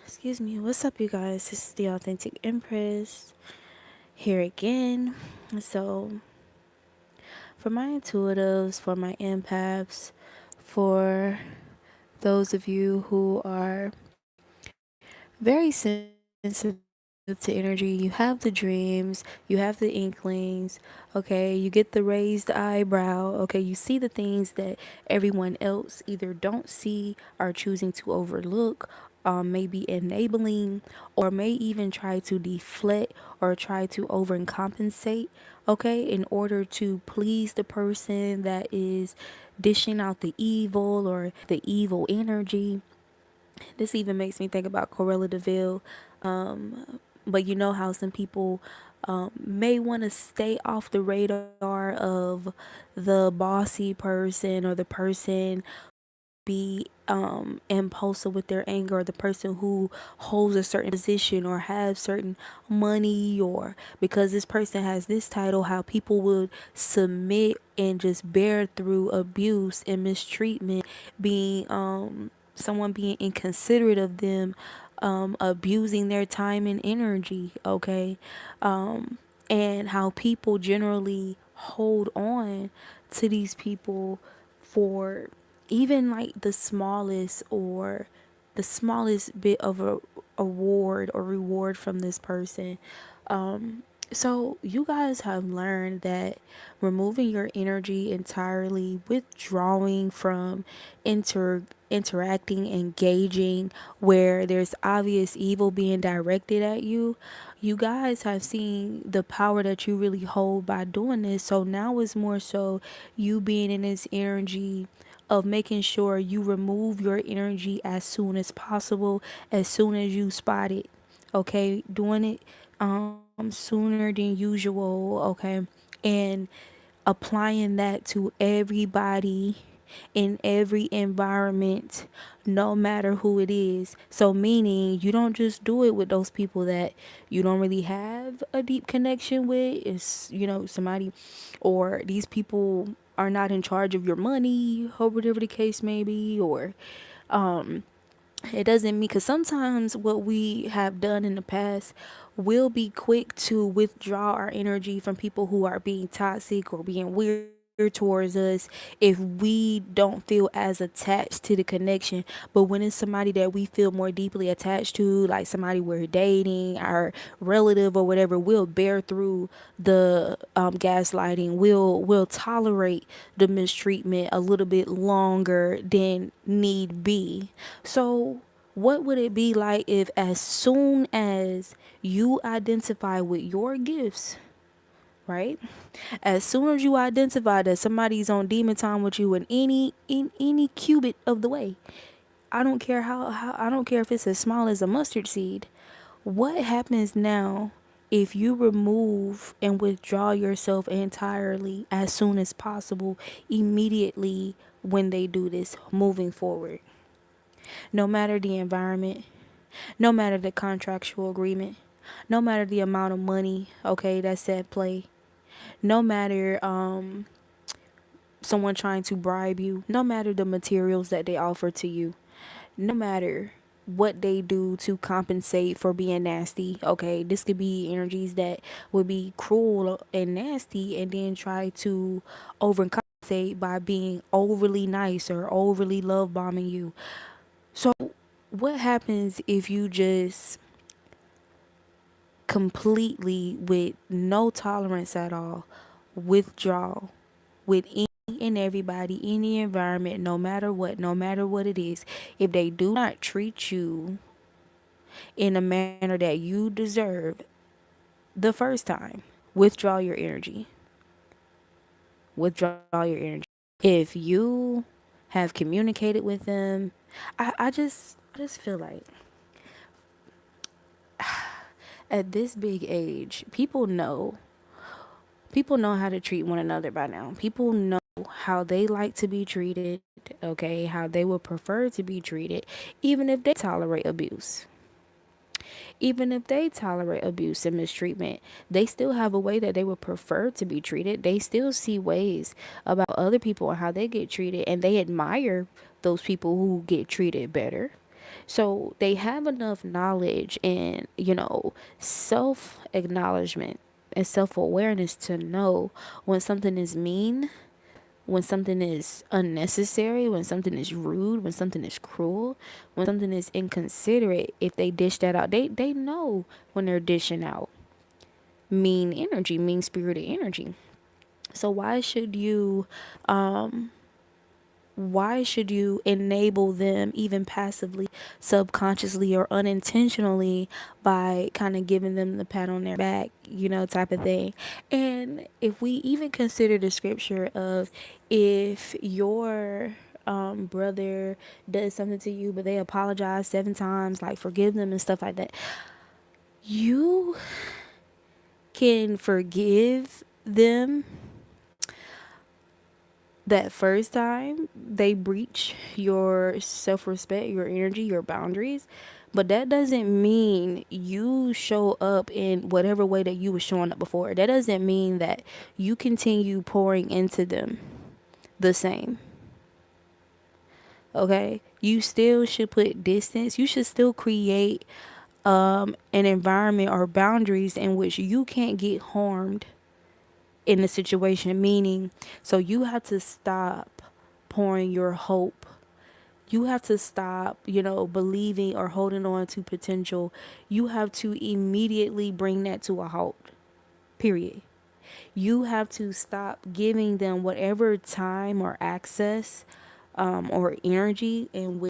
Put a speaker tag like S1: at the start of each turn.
S1: Excuse me. What's up, you guys? This is the Authentic Empress here again. So, for my intuitives, for my empaths, for those of you who are very sensitive to energy, you have the dreams, you have the inklings, okay? You get the raised eyebrow, okay? You see the things that everyone else either don't see, are choosing to overlook, maybe enabling, or may even try to deflect or try to overcompensate, okay, in order to please the person that is dishing out the evil or the evil energy. This even makes me think about Corella Deville. But you know how some people may want to stay off the radar of the bossy person or the person be impulsive with their anger, or the person who holds a certain position or has certain money, or because this person has this title, how people would submit and just bear through abuse and mistreatment, being someone being inconsiderate of them, abusing their time and energy, okay? And how people generally hold on to these people for even like the smallest or the smallest bit of a award or reward from this person. So you guys have learned that removing your energy entirely, withdrawing from interacting, engaging where there's obvious evil being directed at you, you guys have seen the power that you really hold by doing this. So now it's more so you being in this energy of making sure you remove your energy as soon as possible, as soon as you spot it. Okay, doing it sooner than usual, okay? And applying that to everybody in every environment, no matter who it is. So, meaning you don't just do it with those people that you don't really have a deep connection with. It's, somebody, or these people are not in charge of your money, or whatever the case may be, or it doesn't mean, because sometimes what we have done in the past will be quick to withdraw our energy from people who are being toxic or being weird towards us if we don't feel as attached to the connection. But when it's somebody that we feel more deeply attached to, like somebody we're dating, our relative or whatever, we'll bear through the gaslighting. We'll tolerate the mistreatment a little bit longer than need be. So what would it be like if, as soon as you identify with your gifts, right? As soon as you identify that somebody's on demon time with you in any cubit of the way, I don't care how I don't care if it's as small as a mustard seed. What happens now if you remove and withdraw yourself entirely as soon as possible, immediately when they do this, moving forward? No matter the environment, no matter the contractual agreement, no matter the amount of money, okay, that's at play, no matter someone trying to bribe you, no matter the materials that they offer to you, no matter what they do to compensate for being nasty. Okay, this could be energies that would be cruel and nasty and then try to overcompensate by being overly nice or overly love bombing you. So what happens if you just completely, with no tolerance at all, withdraw with any and everybody in the environment, no matter what it is, if they do not treat you in a manner that you deserve the first time, withdraw your energy. Withdraw your energy. If you have communicated with them, I just feel like at this big age, people know how to treat one another by now. People know how they like to be treated, okay, how they would prefer to be treated, even if they tolerate abuse. Even if they tolerate abuse and mistreatment, they still have a way that they would prefer to be treated. They still see ways about other people and how they get treated, and they admire those people who get treated better. So they have enough knowledge and, self acknowledgement and self awareness to know when something is mean, when something is unnecessary, when something is rude, when something is cruel, when something is inconsiderate. If they dish that out, they know when they're dishing out mean energy, mean spirited energy. So why should you enable them even passively, subconsciously, or unintentionally by kind of giving them the pat on their back, type of thing? And if we even consider the scripture of, if your brother does something to you but they apologize 7 times, like forgive them and stuff like that, you can forgive them that first time they breach your self respect, your energy, your boundaries. But that doesn't mean you show up in whatever way that you were showing up before. That doesn't mean that you continue pouring into them the same. Okay? You still should put distance. You should still create an environment or boundaries in which you can't get harmed in the situation. Meaning, so you have to stop pouring your hope. You have to stop, believing or holding on to potential. You have to immediately bring that to a halt. Period. You have to stop giving them whatever time or access or energy in which